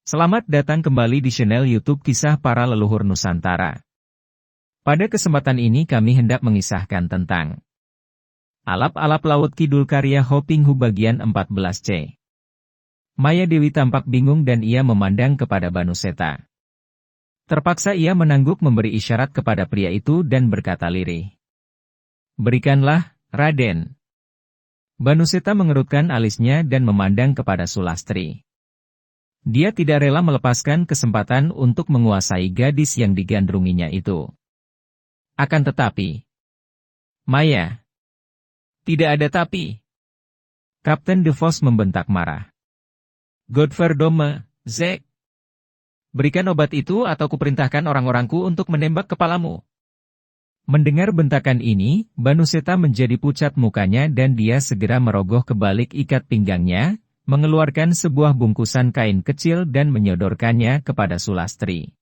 Selamat datang kembali di channel YouTube Kisah Para Leluhur Nusantara. Pada kesempatan ini kami hendak mengisahkan tentang Alap-alap Laut Kidul karya Hoping Hu bagian 14C. Maya Dewi tampak bingung dan ia memandang kepada Banuseta. Terpaksa ia menangguk memberi isyarat kepada pria itu dan berkata lirih. "Berikanlah, Raden." Banuseta mengerutkan alisnya dan memandang kepada Sulastri. Dia tidak rela melepaskan kesempatan untuk menguasai gadis yang digandrunginya itu. Akan tetapi, Maya, tidak ada tapi. Kapten De Vos membentak marah. "Godverdomme, Zek. Berikan obat itu atau kuperintahkan orang-orangku untuk menembak kepalamu." Mendengar bentakan ini, Banuseta menjadi pucat mukanya dan dia segera merogoh ke balik ikat pinggangnya, mengeluarkan sebuah bungkusan kain kecil dan menyodorkannya kepada Sulastri.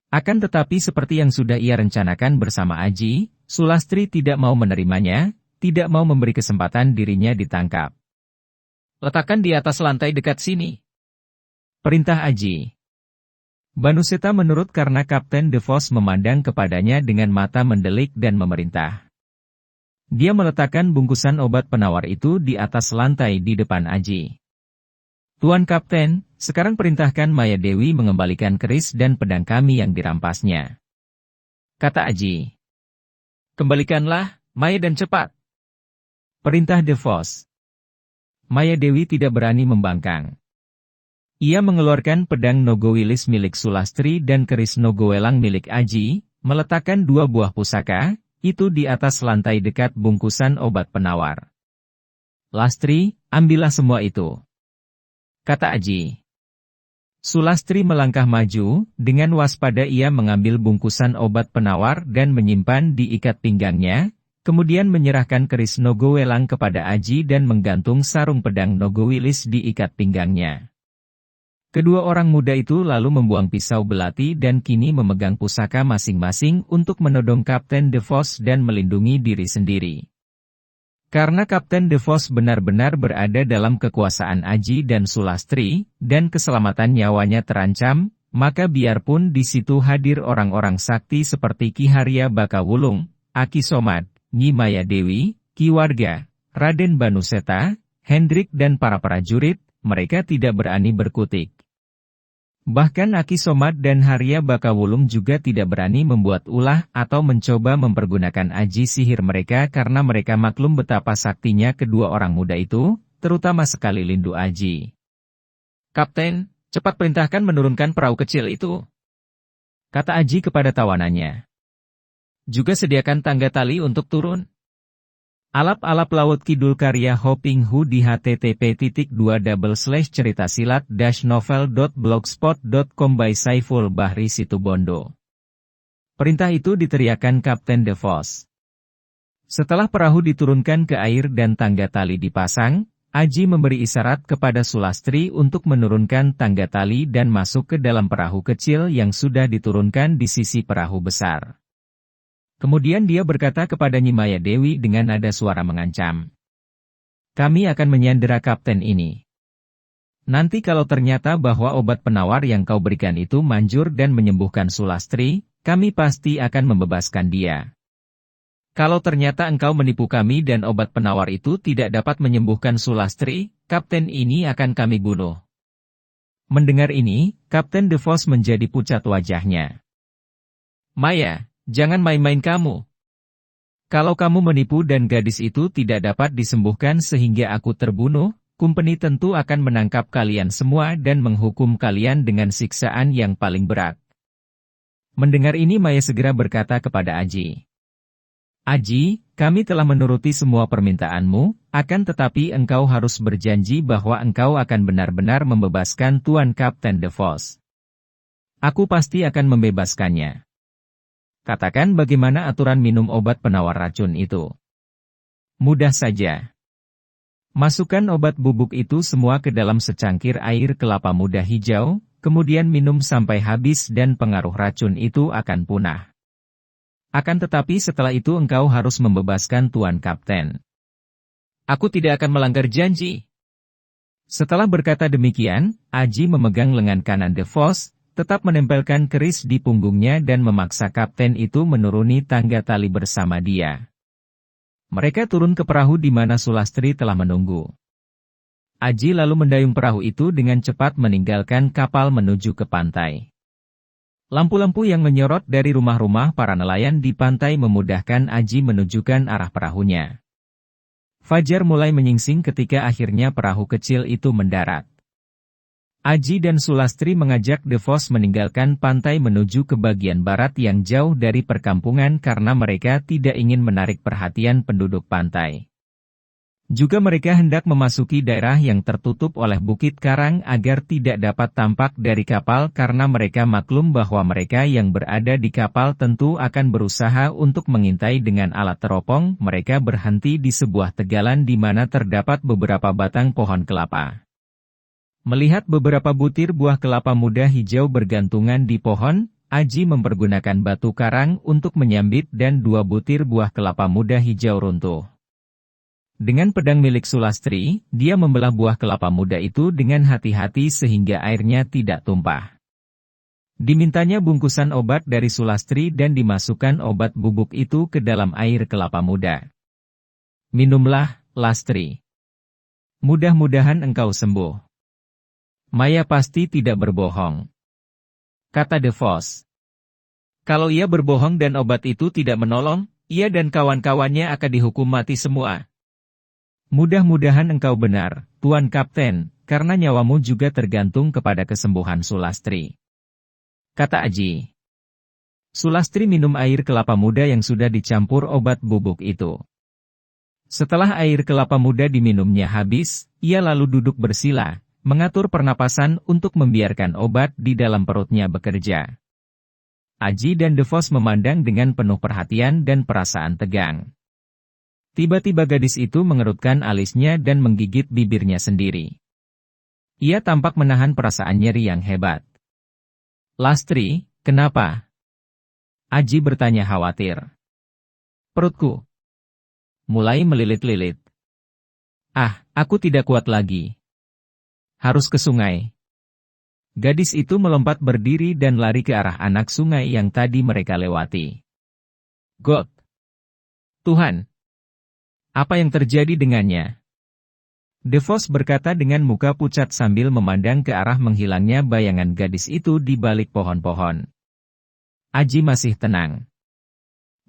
Akan tetapi seperti yang sudah ia rencanakan bersama Aji, Sulastri tidak mau menerimanya, tidak mau memberi kesempatan dirinya ditangkap. "Letakkan di atas lantai dekat sini," perintah Aji. Banuseta menurut karena Kapten De Vos memandang kepadanya dengan mata mendelik dan memerintah. Dia meletakkan bungkusan obat penawar itu di atas lantai di depan Aji. "Tuan Kapten, sekarang perintahkan Maya Dewi mengembalikan keris dan pedang kami yang dirampasnya," kata Aji. "Kembalikanlah, Maya dan cepat," perintah De Vos. Maya Dewi tidak berani membangkang. Ia mengeluarkan pedang Nogowilis milik Sulastri dan keris Nogowelang milik Aji, meletakkan dua buah pusaka itu di atas lantai dekat bungkusan obat penawar. "Lastri, ambillah semua itu," kata Aji. Sulastri melangkah maju, dengan waspada ia mengambil bungkusan obat penawar dan menyimpan di ikat pinggangnya, kemudian menyerahkan keris Nogowelang kepada Aji dan menggantung sarung pedang Nogowilis di ikat pinggangnya. Kedua orang muda itu lalu membuang pisau belati dan kini memegang pusaka masing-masing untuk menodong Kapten De Vos dan melindungi diri sendiri. Karena Kapten De Vos benar-benar berada dalam kekuasaan Aji dan Sulastri, dan keselamatan nyawanya terancam, maka biarpun di situ hadir orang-orang sakti seperti Ki Haria Bakawulung, Aki Somad, Nyi Maya Dewi, Ki Warga, Raden Banuseta, Hendrik dan para prajurit, mereka tidak berani berkutik. Bahkan Aki Somad dan Haria Bakawulung juga tidak berani membuat ulah atau mencoba mempergunakan aji sihir mereka karena mereka maklum betapa saktinya kedua orang muda itu, terutama sekali Lindu Aji. "Kapten, cepat perintahkan menurunkan perahu kecil itu," kata Aji kepada tawanannya. "Juga sediakan tangga tali untuk turun." Alap-alap Laut Kidul karya Hoping Hu di http://ceritasilad-novel.blogspot.com by Saiful Bahri Situbondo. Perintah itu diteriakkan Kapten De Vos. Setelah perahu diturunkan ke air dan tangga tali dipasang, Aji memberi isyarat kepada Sulastri untuk menurunkan tangga tali dan masuk ke dalam perahu kecil yang sudah diturunkan di sisi perahu besar. Kemudian dia berkata kepada Nyi Maya Dewi dengan nada suara mengancam. "Kami akan menyandera kapten ini. Nanti kalau ternyata bahwa obat penawar yang kau berikan itu manjur dan menyembuhkan Sulastri, kami pasti akan membebaskan dia. Kalau ternyata engkau menipu kami dan obat penawar itu tidak dapat menyembuhkan Sulastri, kapten ini akan kami bunuh." Mendengar ini, Kapten De Vos menjadi pucat wajahnya. "Maya, jangan main-main kamu. Kalau kamu menipu dan gadis itu tidak dapat disembuhkan sehingga aku terbunuh, Kumpeni tentu akan menangkap kalian semua dan menghukum kalian dengan siksaan yang paling berat." Mendengar ini Maya segera berkata kepada Aji. "Aji, kami telah menuruti semua permintaanmu, akan tetapi engkau harus berjanji bahwa engkau akan benar-benar membebaskan Tuan Kapten De Vos." "Aku pasti akan membebaskannya. Katakan bagaimana aturan minum obat penawar racun itu." "Mudah saja. Masukkan obat bubuk itu semua ke dalam secangkir air kelapa muda hijau, kemudian minum sampai habis dan pengaruh racun itu akan punah. Akan tetapi setelah itu engkau harus membebaskan Tuan Kapten." "Aku tidak akan melanggar janji." Setelah berkata demikian, Aji memegang lengan kanan DeVos, tetap menempelkan keris di punggungnya dan memaksa kapten itu menuruni tangga tali bersama dia. Mereka turun ke perahu di mana Sulastri telah menunggu. Aji lalu mendayung perahu itu dengan cepat meninggalkan kapal menuju ke pantai. Lampu-lampu yang menyorot dari rumah-rumah para nelayan di pantai memudahkan Aji menunjukkan arah perahunya. Fajar mulai menyingsing ketika akhirnya perahu kecil itu mendarat. Aji dan Sulastri mengajak DeVos meninggalkan pantai menuju ke bagian barat yang jauh dari perkampungan karena mereka tidak ingin menarik perhatian penduduk pantai. Juga mereka hendak memasuki daerah yang tertutup oleh bukit karang agar tidak dapat tampak dari kapal karena mereka maklum bahwa mereka yang berada di kapal tentu akan berusaha untuk mengintai dengan alat teropong. Mereka berhenti di sebuah tegalan di mana terdapat beberapa batang pohon kelapa. Melihat beberapa butir buah kelapa muda hijau bergantungan di pohon, Aji mempergunakan batu karang untuk menyambit dan 2 butir buah kelapa muda hijau runtuh. Dengan pedang milik Sulastri, dia membelah buah kelapa muda itu dengan hati-hati sehingga airnya tidak tumpah. Dimintanya bungkusan obat dari Sulastri dan dimasukkan obat bubuk itu ke dalam air kelapa muda. Minumlah, Lastri. Mudah-mudahan engkau sembuh. Maya pasti tidak berbohong, kata DeVos. Kalau ia berbohong dan obat itu tidak menolong, ia dan kawan-kawannya akan dihukum mati semua. Mudah-mudahan engkau benar, Tuan Kapten, karena nyawamu juga tergantung kepada kesembuhan Sulastri, kata Aji. Sulastri minum air kelapa muda yang sudah dicampur obat bubuk itu. Setelah air kelapa muda diminumnya habis, ia lalu duduk bersila, mengatur pernapasan untuk membiarkan obat di dalam perutnya bekerja. Aji dan DeVos memandang dengan penuh perhatian dan perasaan tegang. Tiba-tiba gadis itu mengerutkan alisnya dan menggigit bibirnya sendiri. Ia tampak menahan perasaan nyeri yang hebat. Lastri, kenapa? Aji bertanya khawatir. Perutku mulai melilit-lilit. Aku tidak kuat lagi. Harus ke sungai. Gadis itu melompat berdiri dan lari ke arah anak sungai yang tadi mereka lewati. God! Tuhan! Apa yang terjadi dengannya? DeVos berkata dengan muka pucat sambil memandang ke arah menghilangnya bayangan gadis itu di balik pohon-pohon. Aji masih tenang.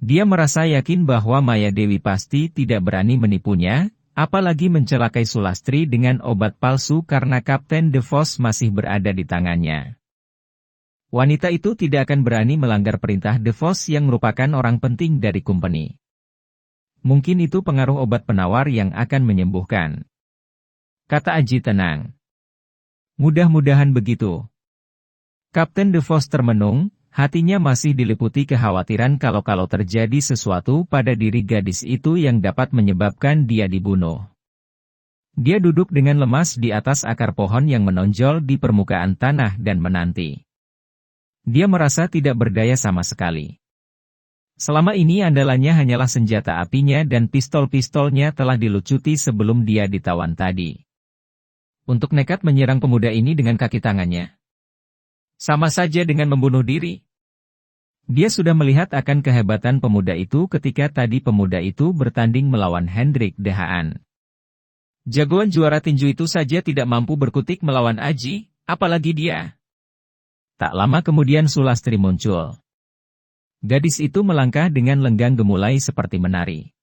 Dia merasa yakin bahwa Maya Dewi pasti tidak berani menipunya, apalagi mencelakai Sulastri dengan obat palsu karena Kapten DeVos masih berada di tangannya. Wanita itu tidak akan berani melanggar perintah DeVos yang merupakan orang penting dari company. Mungkin itu pengaruh obat penawar yang akan menyembuhkan, kata Aji tenang. Mudah-mudahan begitu. Kapten DeVos termenung, hatinya masih diliputi kekhawatiran kalau terjadi sesuatu pada diri gadis itu yang dapat menyebabkan dia dibunuh. Dia duduk dengan lemas di atas akar pohon yang menonjol di permukaan tanah dan menanti. Dia merasa tidak berdaya sama sekali. Selama ini andalannya hanyalah senjata apinya dan pistol-pistolnya telah dilucuti sebelum dia ditawan tadi. Untuk nekat menyerang pemuda ini dengan kaki tangannya, sama saja dengan membunuh diri. Dia sudah melihat akan kehebatan pemuda itu ketika tadi pemuda itu bertanding melawan Hendrik de Haan. Jagoan juara tinju itu saja tidak mampu berkutik melawan Aji, apalagi dia. Tak lama kemudian Sulastri muncul. Gadis itu melangkah dengan lenggang gemulai seperti menari.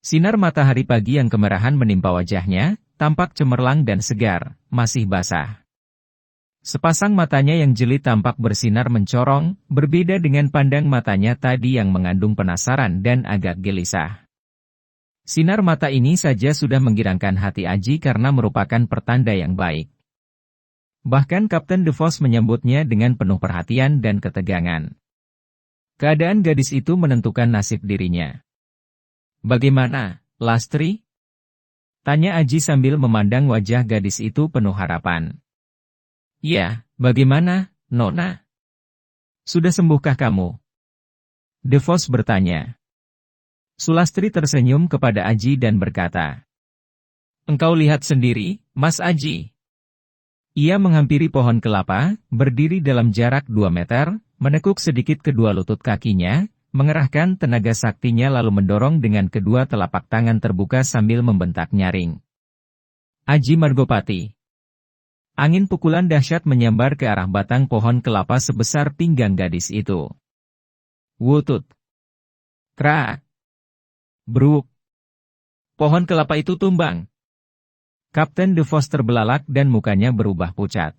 Sinar matahari pagi yang kemerahan menimpa wajahnya, tampak cemerlang dan segar, masih basah. Sepasang matanya yang jeli tampak bersinar mencorong, berbeda dengan pandang matanya tadi yang mengandung penasaran dan agak gelisah. Sinar mata ini saja sudah menggirangkan hati Aji karena merupakan pertanda yang baik. Bahkan Kapten DeVos menyambutnya dengan penuh perhatian dan ketegangan. Keadaan gadis itu menentukan nasib dirinya. Bagaimana, Lastri? Tanya Aji sambil memandang wajah gadis itu penuh harapan. Ya, bagaimana, Nona? Sudah sembухkah kamu? DeVos bertanya. Sulastri tersenyum kepada Aji dan berkata, Engkau lihat sendiri, Mas Aji. Ia menghampiri pohon kelapa, berdiri dalam jarak 2 meter, menekuk sedikit kedua lutut kakinya, mengerahkan tenaga saktinya lalu mendorong dengan kedua telapak tangan terbuka sambil membentak nyaring. Aji Margopati. Angin pukulan dahsyat menyambar ke arah batang pohon kelapa sebesar pinggang gadis itu. Wutut. Krak. Bruk. Pohon kelapa itu tumbang. Kapten DeVos terbelalak dan mukanya berubah pucat.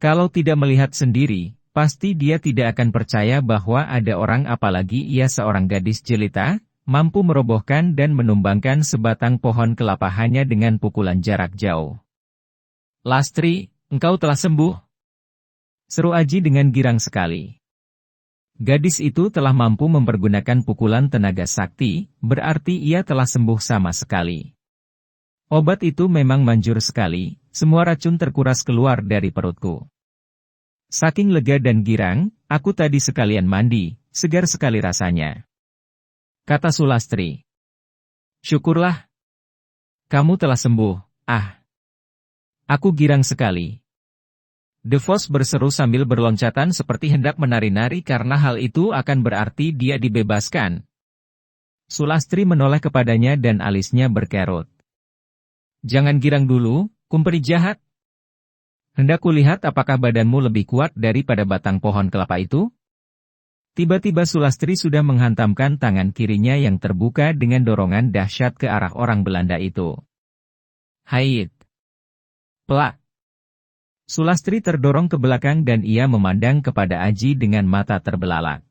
Kalau tidak melihat sendiri, pasti dia tidak akan percaya bahwa ada orang apalagi ia seorang gadis jelita, mampu merobohkan dan menumbangkan sebatang pohon kelapa hanya dengan pukulan jarak jauh. Lastri, engkau telah sembuh. Seru Aji dengan girang sekali. Gadis itu telah mampu mempergunakan pukulan tenaga sakti, berarti ia telah sembuh sama sekali. Obat itu memang manjur sekali, semua racun terkuras keluar dari perutku. Saking lega dan girang, aku tadi sekalian mandi, segar sekali rasanya. Kata Sulastri. Syukurlah. Kamu telah sembuh, Aku girang sekali. DeVos berseru sambil berloncatan seperti hendak menari-nari karena hal itu akan berarti dia dibebaskan. Sulastri menoleh kepadanya dan alisnya berkerut. Jangan girang dulu, kumperi jahat. Hendak kulihat apakah badanmu lebih kuat daripada batang pohon kelapa itu? Tiba-tiba Sulastri sudah menghantamkan tangan kirinya yang terbuka dengan dorongan dahsyat ke arah orang Belanda itu. Hait. Pelak. Sulastri terdorong ke belakang dan ia memandang kepada Aji dengan mata terbelalak.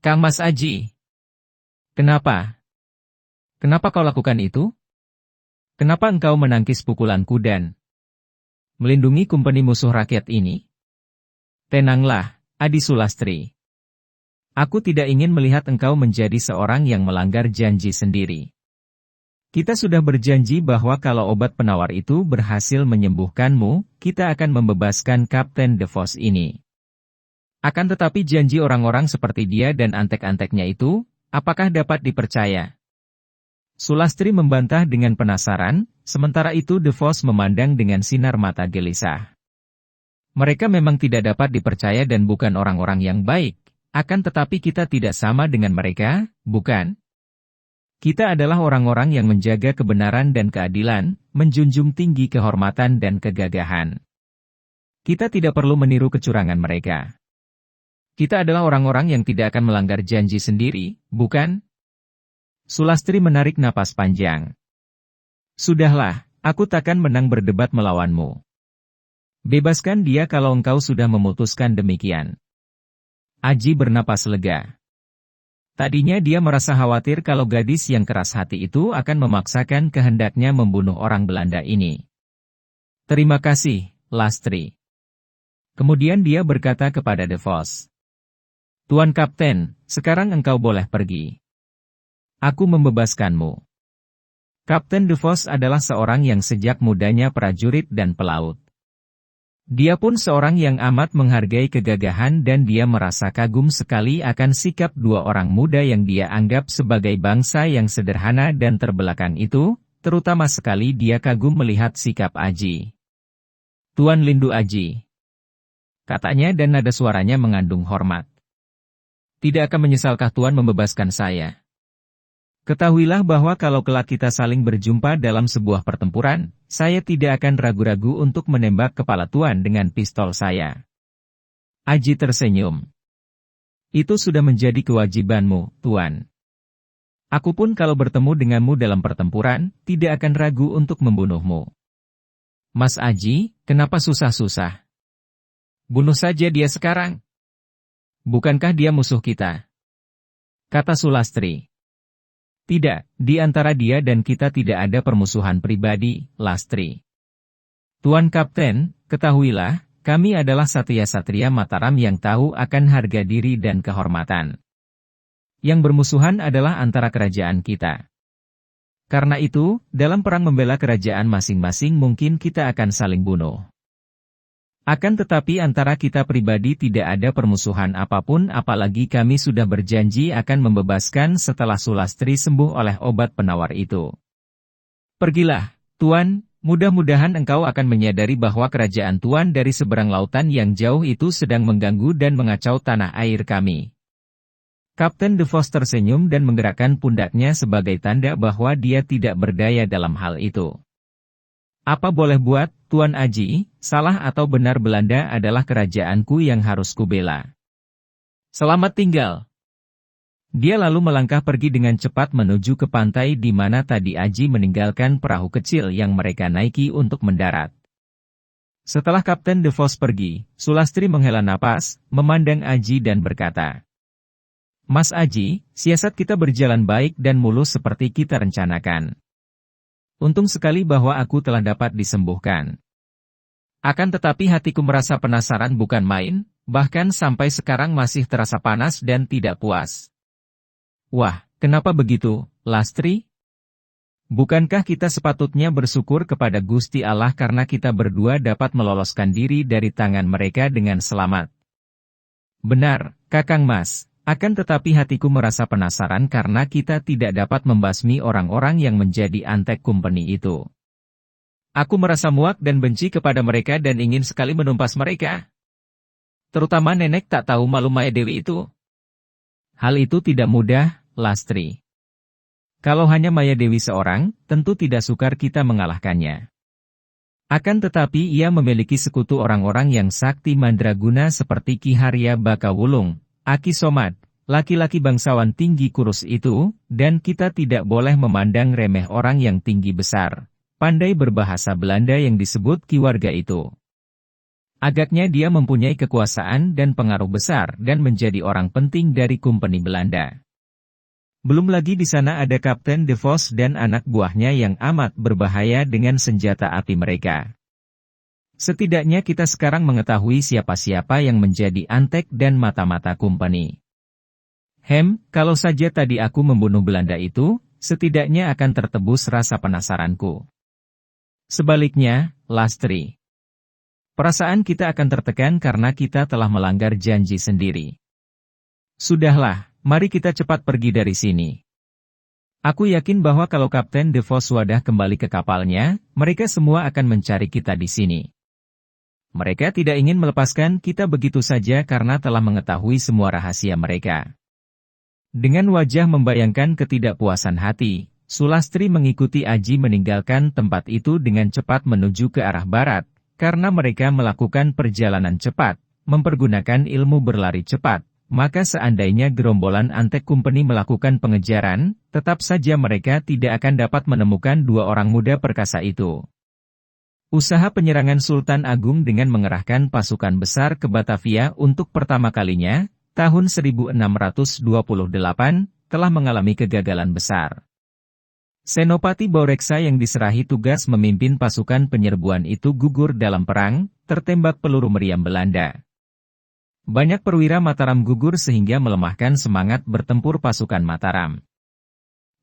Kang Mas Aji. Kenapa? Kenapa kau lakukan itu? Kenapa engkau menangkis pukulanku dan melindungi kumpeni musuh rakyat ini? Tenanglah, Adi Sulastri. Aku tidak ingin melihat engkau menjadi seorang yang melanggar janji sendiri. Kita sudah berjanji bahwa kalau obat penawar itu berhasil menyembuhkanmu, kita akan membebaskan Kapten DeVos ini. Akan tetapi janji orang-orang seperti dia dan antek-anteknya itu, apakah dapat dipercaya? Sulastri membantah dengan penasaran, sementara itu DeVos memandang dengan sinar mata gelisah. Mereka memang tidak dapat dipercaya dan bukan orang-orang yang baik, akan tetapi kita tidak sama dengan mereka, bukan? Kita adalah orang-orang yang menjaga kebenaran dan keadilan, menjunjung tinggi kehormatan dan kegagahan. Kita tidak perlu meniru kecurangan mereka. Kita adalah orang-orang yang tidak akan melanggar janji sendiri, bukan? Sulastri menarik napas panjang. Sudahlah, aku takkan menang berdebat melawanmu. Bebaskan dia kalau engkau sudah memutuskan demikian. Aji bernapas lega. Tadinya dia merasa khawatir kalau gadis yang keras hati itu akan memaksakan kehendaknya membunuh orang Belanda ini. Terima kasih, Lastri. Kemudian dia berkata kepada DeVos. Tuan Kapten, sekarang engkau boleh pergi. Aku membebaskanmu. Kapten DeVos adalah seorang yang sejak mudanya prajurit dan pelaut. Dia pun seorang yang amat menghargai kegagahan dan dia merasa kagum sekali akan sikap dua orang muda yang dia anggap sebagai bangsa yang sederhana dan terbelakang itu, terutama sekali dia kagum melihat sikap Aji. Tuan Lindu Aji. Katanya dan nada suaranya mengandung hormat. Tidak akan menyesalkah Tuan membebaskan saya? Ketahuilah bahwa kalau kelak kita saling berjumpa dalam sebuah pertempuran, saya tidak akan ragu-ragu untuk menembak kepala Tuan dengan pistol saya. Aji tersenyum. Itu sudah menjadi kewajibanmu, Tuan. Aku pun kalau bertemu denganmu dalam pertempuran, tidak akan ragu untuk membunuhmu. Mas Aji, kenapa susah-susah? Bunuh saja dia sekarang. Bukankah dia musuh kita? Kata Sulastri. Tidak, di antara dia dan kita tidak ada permusuhan pribadi, Lastri. Tuan Kapten, ketahuilah, kami adalah satria-satria Mataram yang tahu akan harga diri dan kehormatan. Yang bermusuhan adalah antara kerajaan kita. Karena itu, dalam perang membela kerajaan masing-masing mungkin kita akan saling bunuh. Akan tetapi antara kita pribadi tidak ada permusuhan apapun apalagi kami sudah berjanji akan membebaskan setelah Sulastri sembuh oleh obat penawar itu. Pergilah, Tuan, mudah-mudahan engkau akan menyadari bahwa kerajaan Tuan dari seberang lautan yang jauh itu sedang mengganggu dan mengacau tanah air kami. Kapten DeVos tersenyum dan menggerakkan pundaknya sebagai tanda bahwa dia tidak berdaya dalam hal itu. Apa boleh buat, Tuan Aji, salah atau benar Belanda adalah kerajaanku yang harus kubela. Selamat tinggal. Dia lalu melangkah pergi dengan cepat menuju ke pantai di mana tadi Aji meninggalkan perahu kecil yang mereka naiki untuk mendarat. Setelah Kapten DeVos pergi, Sulastri menghela napas, memandang Aji dan berkata, Mas Aji, siasat kita berjalan baik dan mulus seperti kita rencanakan. Untung sekali bahwa aku telah dapat disembuhkan. Akan tetapi hatiku merasa penasaran bukan main, bahkan sampai sekarang masih terasa panas dan tidak puas. Wah, kenapa begitu, Lastri? Bukankah kita sepatutnya bersyukur kepada Gusti Allah karena kita berdua dapat meloloskan diri dari tangan mereka dengan selamat? Benar, Kakang Mas, akan tetapi hatiku merasa penasaran karena kita tidak dapat membasmi orang-orang yang menjadi antek company itu. Aku merasa muak dan benci kepada mereka dan ingin sekali menumpas mereka. Terutama nenek tak tahu malu Maya Dewi itu. Hal itu tidak mudah, Lastri. Kalau hanya Maya Dewi seorang, tentu tidak sukar kita mengalahkannya. Akan tetapi ia memiliki sekutu orang-orang yang sakti mandraguna seperti Ki Harya Bakawulung, Aki Somad, laki-laki bangsawan tinggi kurus itu, dan kita tidak boleh memandang remeh orang yang tinggi besar, pandai berbahasa Belanda yang disebut Ki Warga itu. Agaknya dia mempunyai kekuasaan dan pengaruh besar dan menjadi orang penting dari Kompeni Belanda. Belum lagi di sana ada Kapten DeVos dan anak buahnya yang amat berbahaya dengan senjata api mereka. Setidaknya kita sekarang mengetahui siapa-siapa yang menjadi antek dan mata-mata Kompeni. Kalau saja tadi aku membunuh Belanda itu, setidaknya akan tertebus rasa penasaranku. Sebaliknya, Lastri. Perasaan kita akan tertekan karena kita telah melanggar janji sendiri. Sudahlah, mari kita cepat pergi dari sini. Aku yakin bahwa kalau Kapten DeVos wadah kembali ke kapalnya, mereka semua akan mencari kita di sini. Mereka tidak ingin melepaskan kita begitu saja karena telah mengetahui semua rahasia mereka. Dengan wajah membayangkan ketidakpuasan hati, Sulastri mengikuti Aji meninggalkan tempat itu dengan cepat menuju ke arah barat, karena mereka melakukan perjalanan cepat, mempergunakan ilmu berlari cepat, maka seandainya gerombolan antek Kompeni melakukan pengejaran, tetap saja mereka tidak akan dapat menemukan dua orang muda perkasa itu. Usaha penyerangan Sultan Agung dengan mengerahkan pasukan besar ke Batavia untuk pertama kalinya, tahun 1628, telah mengalami kegagalan besar. Senopati Baureksa yang diserahi tugas memimpin pasukan penyerbuan itu gugur dalam perang, tertembak peluru meriam Belanda. Banyak perwira Mataram gugur sehingga melemahkan semangat bertempur pasukan Mataram.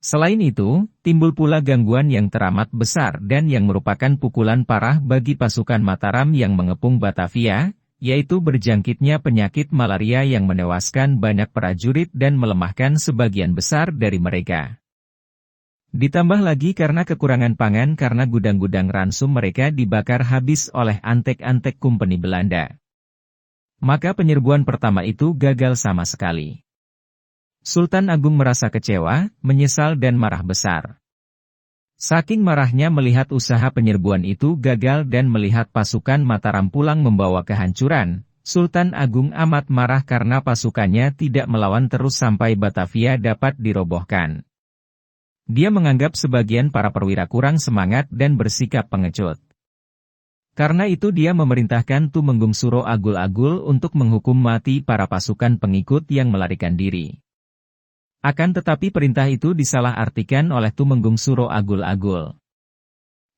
Selain itu, timbul pula gangguan yang teramat besar dan yang merupakan pukulan parah bagi pasukan Mataram yang mengepung Batavia, yaitu berjangkitnya penyakit malaria yang menewaskan banyak prajurit dan melemahkan sebagian besar dari mereka. Ditambah lagi karena kekurangan pangan karena gudang-gudang ransum mereka dibakar habis oleh antek-antek Kompeni Belanda. Maka penyerbuan pertama itu gagal sama sekali. Sultan Agung merasa kecewa, menyesal dan marah besar. Saking marahnya melihat usaha penyerbuan itu gagal dan melihat pasukan Mataram pulang membawa kehancuran, Sultan Agung amat marah karena pasukannya tidak melawan terus sampai Batavia dapat dirobohkan. Dia menganggap sebagian para perwira kurang semangat dan bersikap pengecut. Karena itu dia memerintahkan Tumenggung Suro Agul-Agul untuk menghukum mati para pasukan pengikut yang melarikan diri. Akan tetapi perintah itu disalahartikan oleh Tumenggung Suro Agul-Agul.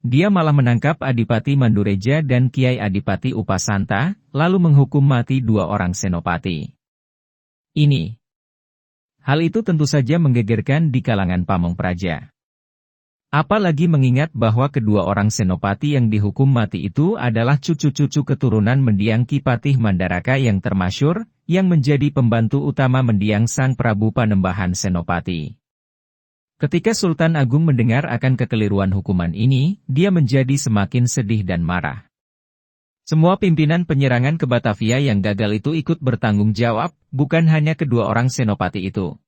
Dia malah menangkap Adipati Mandureja dan Kiai Adipati Upasanta, lalu menghukum mati dua orang senopati. Hal itu tentu saja menggegerkan di kalangan pamong praja. Apalagi mengingat bahwa kedua orang senopati yang dihukum mati itu adalah cucu-cucu keturunan mendiang Ki Patih Mandaraka yang termasyur, yang menjadi pembantu utama mendiang Sang Prabu Panembahan Senopati. Ketika Sultan Agung mendengar akan kekeliruan hukuman ini, dia menjadi semakin sedih dan marah. Semua pimpinan penyerangan ke Batavia yang gagal itu ikut bertanggung jawab, bukan hanya kedua orang senopati itu.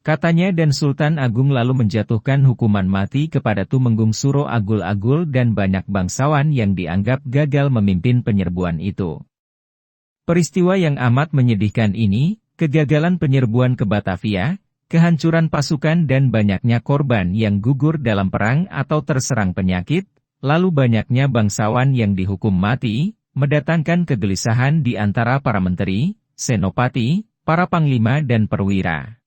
Katanya, dan Sultan Agung lalu menjatuhkan hukuman mati kepada Tumenggung Suro Agul-Agul dan banyak bangsawan yang dianggap gagal memimpin penyerbuan itu. Peristiwa yang amat menyedihkan ini, kegagalan penyerbuan ke Batavia, kehancuran pasukan dan banyaknya korban yang gugur dalam perang atau terserang penyakit, lalu banyaknya bangsawan yang dihukum mati, mendatangkan kegelisahan di antara para menteri, senopati, para panglima dan perwira.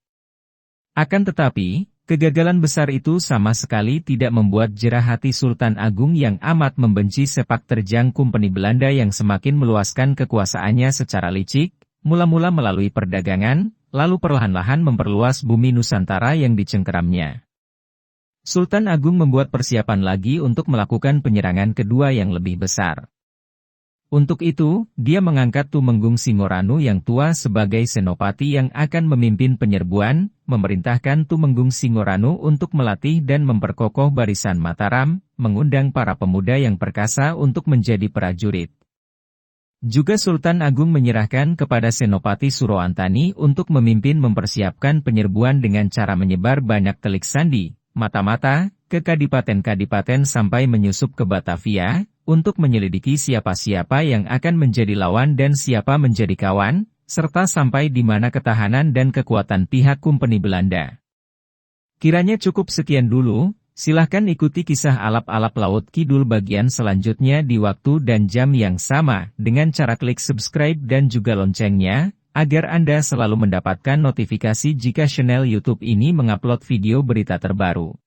Akan tetapi, kegagalan besar itu sama sekali tidak membuat jerah hati Sultan Agung yang amat membenci sepak terjang Kompeni Belanda yang semakin meluaskan kekuasaannya secara licik, mula-mula melalui perdagangan, lalu perlahan-lahan memperluas bumi Nusantara yang dicengkeramnya. Sultan Agung membuat persiapan lagi untuk melakukan penyerangan kedua yang lebih besar. Untuk itu, dia mengangkat Tumenggung Singoranu yang tua sebagai senopati yang akan memimpin penyerbuan, memerintahkan Tumenggung Singoranu untuk melatih dan memperkokoh barisan Mataram, mengundang para pemuda yang perkasa untuk menjadi prajurit. Juga Sultan Agung menyerahkan kepada Senopati Suroantani untuk memimpin mempersiapkan penyerbuan dengan cara menyebar banyak telik sandi, mata-mata, ke kadipaten-kadipaten sampai menyusup ke Batavia, untuk menyelidiki siapa-siapa yang akan menjadi lawan dan siapa menjadi kawan, serta sampai di mana ketahanan dan kekuatan pihak Kompeni Belanda. Kiranya cukup sekian dulu, silahkan ikuti kisah alap-alap Laut Kidul bagian selanjutnya di waktu dan jam yang sama, dengan cara klik subscribe dan juga loncengnya, agar Anda selalu mendapatkan notifikasi jika channel YouTube ini mengupload video berita terbaru.